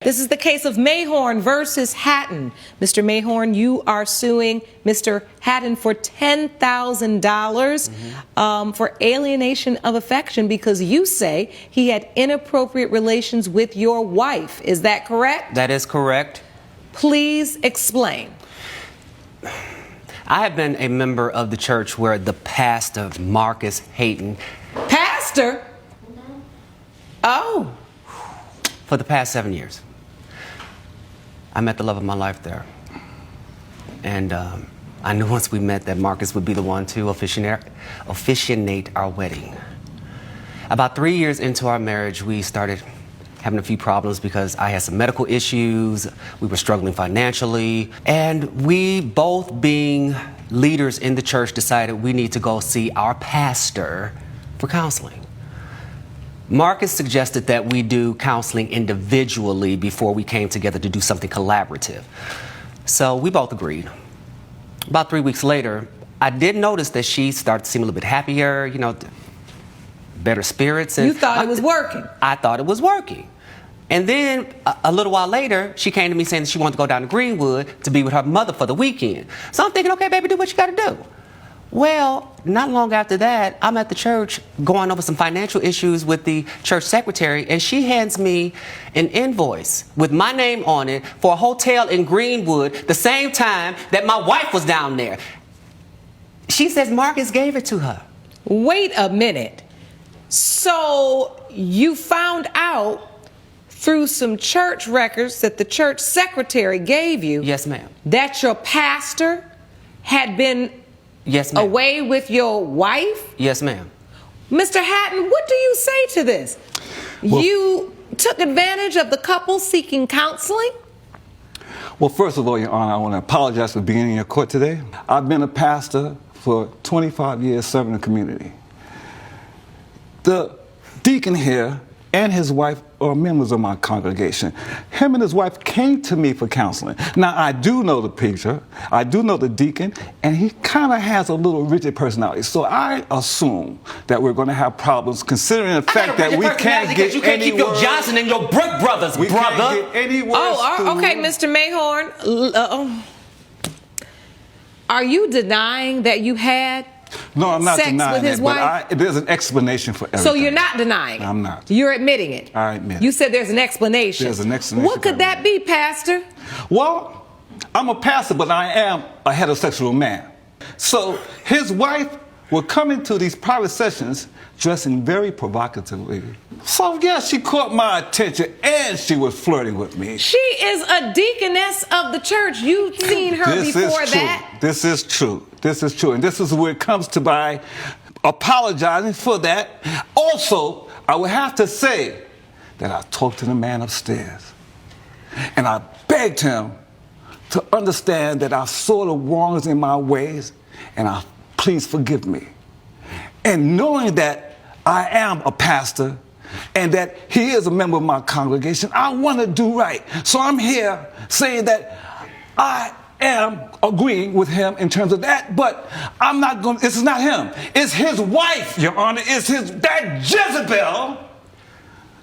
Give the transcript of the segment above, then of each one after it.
This is the case of Mayhorn versus Hatton. Mr. Mayhorn, you are suing Mr. Hatton for $10,000 for alienation of affection because you say he had inappropriate relations with your wife. Is that correct? That is correct. Please explain. I have been a member of the church where the pastor, Marcus Hatton. Pastor? Oh. For the past 7 years. I met the love of my life there. And I knew once we met that Marcus would be the one to officiate our wedding. About 3 years into our marriage, we started having a few problems because I had some medical issues, we were struggling financially, and we both being leaders in the church decided we need to go see our pastor for counseling. Marcus suggested that we do counseling individually before we came together to do something collaborative. So we both agreed. About 3 weeks later, I did notice that she started to seem a little bit happier, you know, better spirits. And you thought it was working? I thought it was working. And then a little while later, she came to me saying that she wanted to go down to Greenwood to be with her mother for the weekend. So I'm thinking, okay, baby, do what you got to do. Well, not long after that, I'm at the church going over some financial issues with the church secretary, and she hands me an invoice with my name on it for a hotel in Greenwood the same time that my wife was down there. She says Marcus gave it to her. Wait a minute. So you found out through some church records that the church secretary gave you. Yes, ma'am. That your pastor had been yes, ma'am. Away with your wife? Yes, ma'am. Mr. Hatton, what do you say to this? Well, you took advantage of the couple seeking counseling? Well, first of all, Your Honor, I want to apologize for being in your court today. I've been a pastor for 25 years serving the community. The deacon here and his wife are members of my congregation. Him and his wife came to me for counseling. Now, I do know the preacher, I do know the deacon, and he kind of has a little rigid personality. So I assume that we're going to have problems considering the fact that we can't get you can't keep your Johnson and your Brick brothers, we brother. Can't get any words okay, Mr. Mayhorn. Are you denying that you had No, I'm not sex denying with his it, wife? but there's an explanation for everything. So you're not denying it? I'm not. You're admitting it? I admit it. You said there's an explanation. There's an explanation. What could that be, Pastor? Well, I'm a pastor, but I am a heterosexual man. So his wife would come into these private sessions dressing very provocatively. So yeah, she caught my attention and she was flirting with me. She is a deaconess of the church. You've seen her before that. This is true. This is true. And this is where it comes to my apologizing for that. Also, I would have to say that I talked to the man upstairs and I begged him to understand that I saw the wrongs in my ways and please forgive me. And knowing that I am a pastor and that he is a member of my congregation, I want to do right. So I'm here saying that I am agreeing with him in terms of that, but I'm not going. This is not him. It's his wife, Your Honor. It's that Jezebel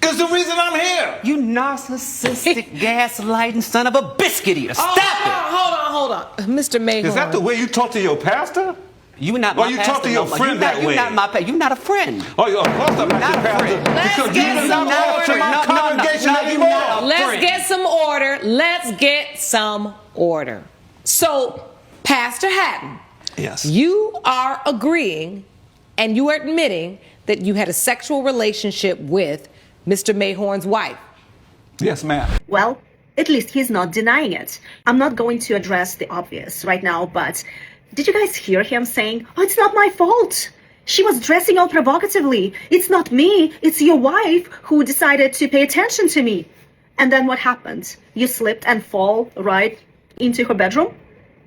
is the reason I'm here. You narcissistic, gaslighting son of a biscuit eater. Stop it. Hold on. Mr. Mayhorn. Is that the way you talk to your pastor? You not my you pastor. talk to your friend that way. You're not a friend. Oh, of course I'm not your pastor. Let's get some order. Let's get some order. So, Pastor Hatton, yes, you are agreeing and you are admitting that you had a sexual relationship with Mr. Mayhorn's wife. Yes, ma'am. Well, at least he's not denying it. I'm not going to address the obvious right now, but did you guys hear him saying, "Oh, it's not my fault. She was dressing all provocatively. It's not me. It's your wife who decided to pay attention to me." And then what happened? You slipped and fall right into her bedroom?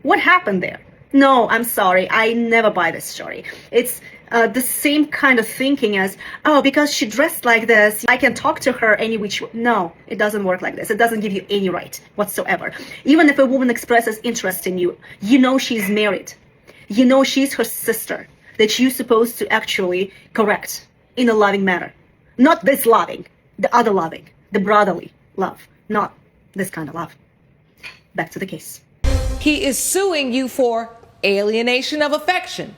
What happened there? No, I'm sorry. I never buy this story. It's the same kind of thinking as, oh, because she dressed like this, I can talk to her any which way. No, it doesn't work like this. It doesn't give you any right whatsoever. Even if a woman expresses interest in you, you know she's married. You know she's her sister that you're supposed to actually correct in a loving manner. Not this loving, the other loving, the brotherly love, not this kind of love. Back to the case. He is suing you for alienation of affection.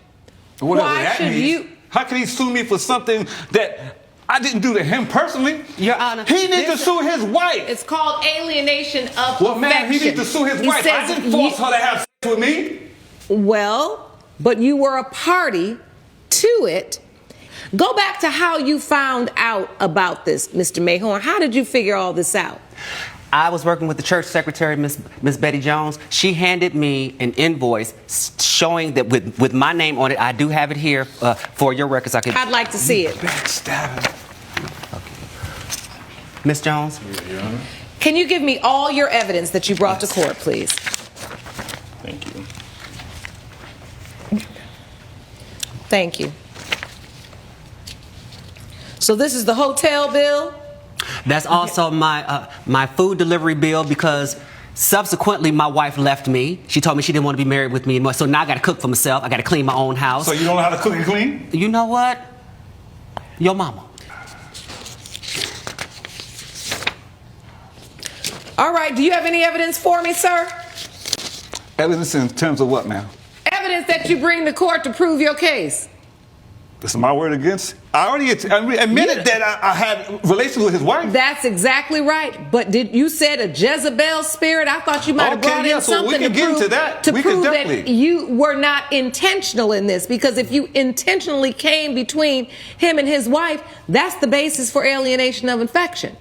Whatever Why that should means. you- How can he sue me for something that I didn't do to him personally? Your Honor, He needs to this- sue his wife. It's called alienation of Well, affection. man, he needs to sue his He wife. I says didn't force her to have sex with me. Well, but you were a party to it. Go back to how you found out about this, Mr. Mayhorn. How did you figure all this out? I was working with the church secretary, Miss Betty Jones. She handed me an invoice showing that with my name on it. I do have it here for your records. I'd like to see it. Backstabbing. Miss Jones? Can you give me all your evidence that you brought to court, please? Thank you. Thank you. So this is the hotel bill? That's also my food delivery bill because subsequently my wife left me. She told me she didn't want to be married with me anymore. So now I got to cook for myself. I got to clean my own house. So you don't know how to cook and clean? You know what? Your mama. All right, do you have any evidence for me, sir? Evidence in terms of what, ma'am? Evidence that you bring to court to prove your case. This is my word against. I already admitted that I had relations with his wife. That's exactly right. But you said a Jezebel spirit? I thought you might have Okay, brought yeah, in so we something can to get prove, into that. to We can prove that definitely. you were not intentional in this. Because if you intentionally came between him and his wife, that's the basis for alienation of affection.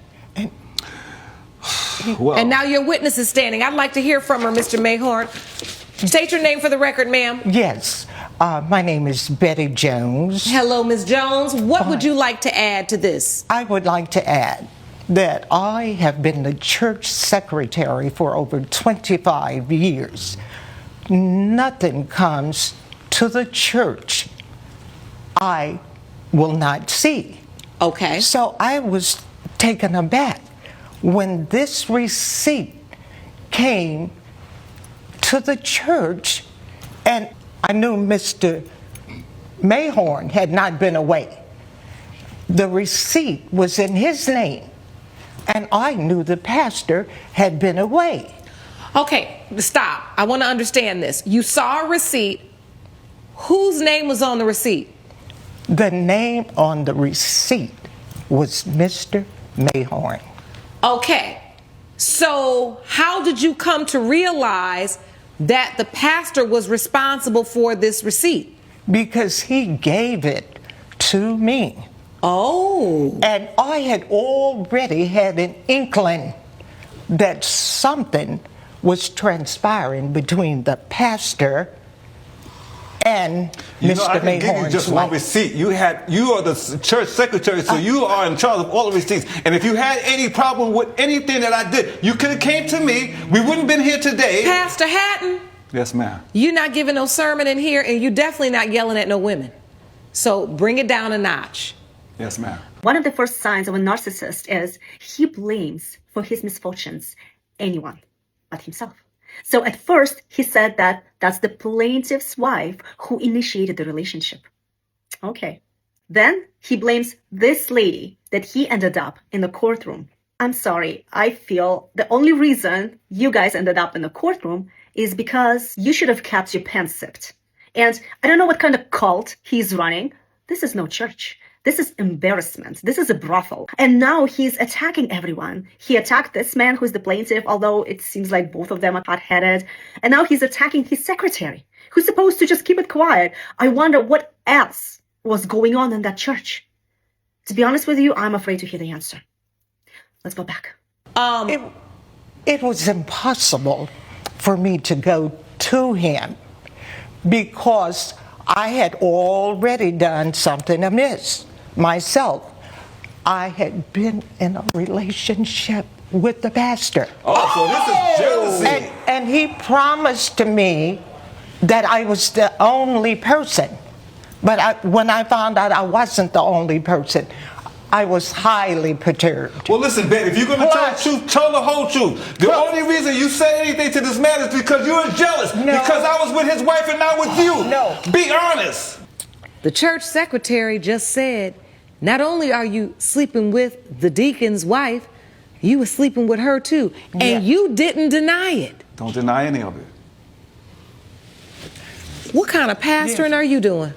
Well, And now your witness is standing. I'd like to hear from her, Mr. Mayhorn. State your name for the record, ma'am. Yes, my name is Betty Jones. Hello, Ms. Jones. What would you like to add to this? I would like to add that I have been the church secretary for over 25 years. Nothing comes to the church I will not see. Okay. So I was taken aback when this receipt came to the church, and I knew Mr. Mayhorn had not been away. The receipt was in his name, and I knew the pastor had been away. Okay, stop. I want to understand this. You saw a receipt. Whose name was on the receipt? The name on the receipt was Mr. Mayhorn. Okay. So how did you come to realize that the pastor was responsible for this receipt? Because he gave it to me. Oh. And I had already had an inkling that something was transpiring between the pastor and you know, I Mr. can give you Mayhorn's just one wife. receipt. You are the church secretary, so you are in charge of all the receipts. And if you had any problem with anything that I did, you could have came to me. We wouldn't have been here today. Pastor Hatton, Yes, ma'am. you're not giving no sermon in here, and you're definitely not yelling at no women. So bring it down a notch. Yes, ma'am. One of the first signs of a narcissist is he blames for his misfortunes anyone but himself. So at first, he said that that's the plaintiff's wife who initiated the relationship. Okay. Then he blames this lady that he ended up in the courtroom. I'm sorry, I feel the only reason you guys ended up in the courtroom is because you should have kept your pants zipped. And I don't know what kind of cult he's running. This is no church. This is embarrassment. This is a brothel. And now he's attacking everyone. He attacked this man who's the plaintiff, although it seems like both of them are hot-headed. And now he's attacking his secretary, who's supposed to just keep it quiet. I wonder what else was going on in that church. To be honest with you, I'm afraid to hear the answer. Let's go back. It was impossible for me to go to him because I had already done something amiss myself. I had been in a relationship with the pastor. Oh, so this is jealousy. And he promised to me that I was the only person. But when I found out I wasn't the only person, I was highly perturbed. Well, listen, babe, if you're going to tell the truth, tell the whole truth. The only reason you say anything to this man is because you're jealous. No. Because I was with his wife and not with you. No. Be honest. The church secretary just said, not only are you sleeping with the deacon's wife, you were sleeping with her too, and Yes. you didn't deny it. Don't deny any of it. What kind of pastoring are you doing?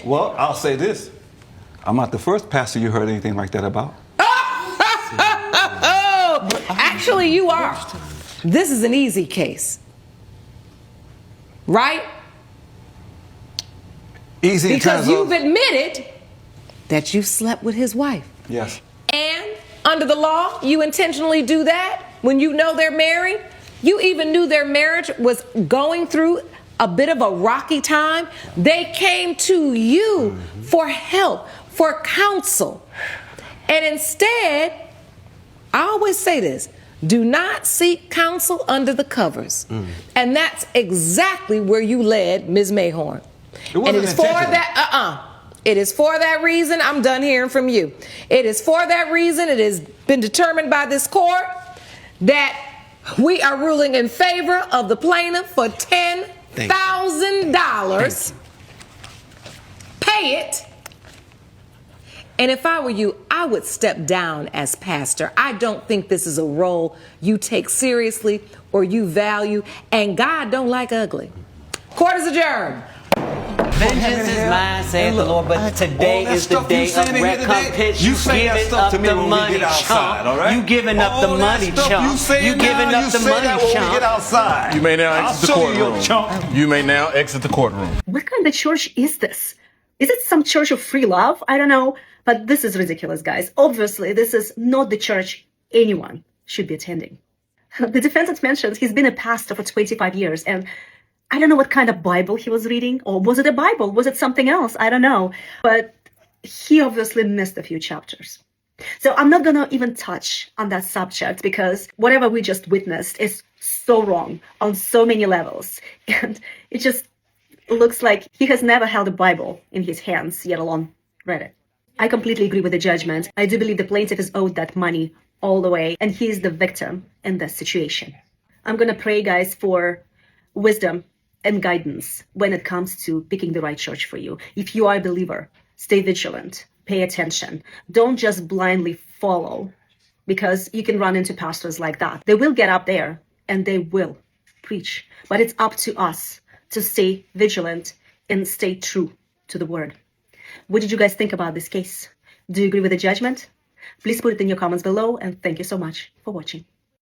Well, I'll say this. I'm not the first pastor you heard anything like that about. Oh, actually, you are. This is an easy case, right? Easy in Because terms you've of... admitted that you slept with his wife. Yes. And under the law, you intentionally do that when you know they're married. You even knew their marriage was going through a bit of a rocky time. They came to you for help, for counsel. And instead, I always say this, do not seek counsel under the covers. And that's exactly where you led Ms. Mayhorn. It wasn't And it is for intentional. that, It is for that reason I'm done hearing from you. It is for that reason it has been determined by this court that we are ruling in favor of the plaintiff for $10,000. Pay it. And if I were you, I would step down as pastor. I don't think this is a role you take seriously or you value, and God don't like ugly. Court is adjourned. Vengeance is mine, saith the Lord, but today all that is the stuff you day saying of in here today, recompense. you You say that giving stuff up to me the when we money, get outside, chump. all right? You giving up the All that money, stuff chump. You say You giving now, up the you say money, that when we chump. get outside. You may now I'll exit the show you, courtroom. you chump. You may now exit the courtroom. What kind of church is this? Is it some church of free love? I don't know. But this is ridiculous, guys. Obviously, this is not the church anyone should be attending. The defendant mentions he's been a pastor for 25 years, and I don't know what kind of Bible he was reading. Or was it a Bible? Was it something else? I don't know. But he obviously missed a few chapters. So I'm not going to even touch on that subject because whatever we just witnessed is so wrong on so many levels. And it just looks like he has never held a Bible in his hands, yet alone read it. I completely agree with the judgment. I do believe the plaintiff is owed that money all the way, and he is the victim in this situation. I'm going to pray, guys, for wisdom and guidance when it comes to picking the right church for you. If you are a believer, stay vigilant, pay attention. Don't just blindly follow, because you can run into pastors like that. They will get up there and they will preach, but it's up to us to stay vigilant and stay true to the word. What did you guys think about this case? Do you agree with the judgment? Please put it in your comments below, and thank you so much for watching.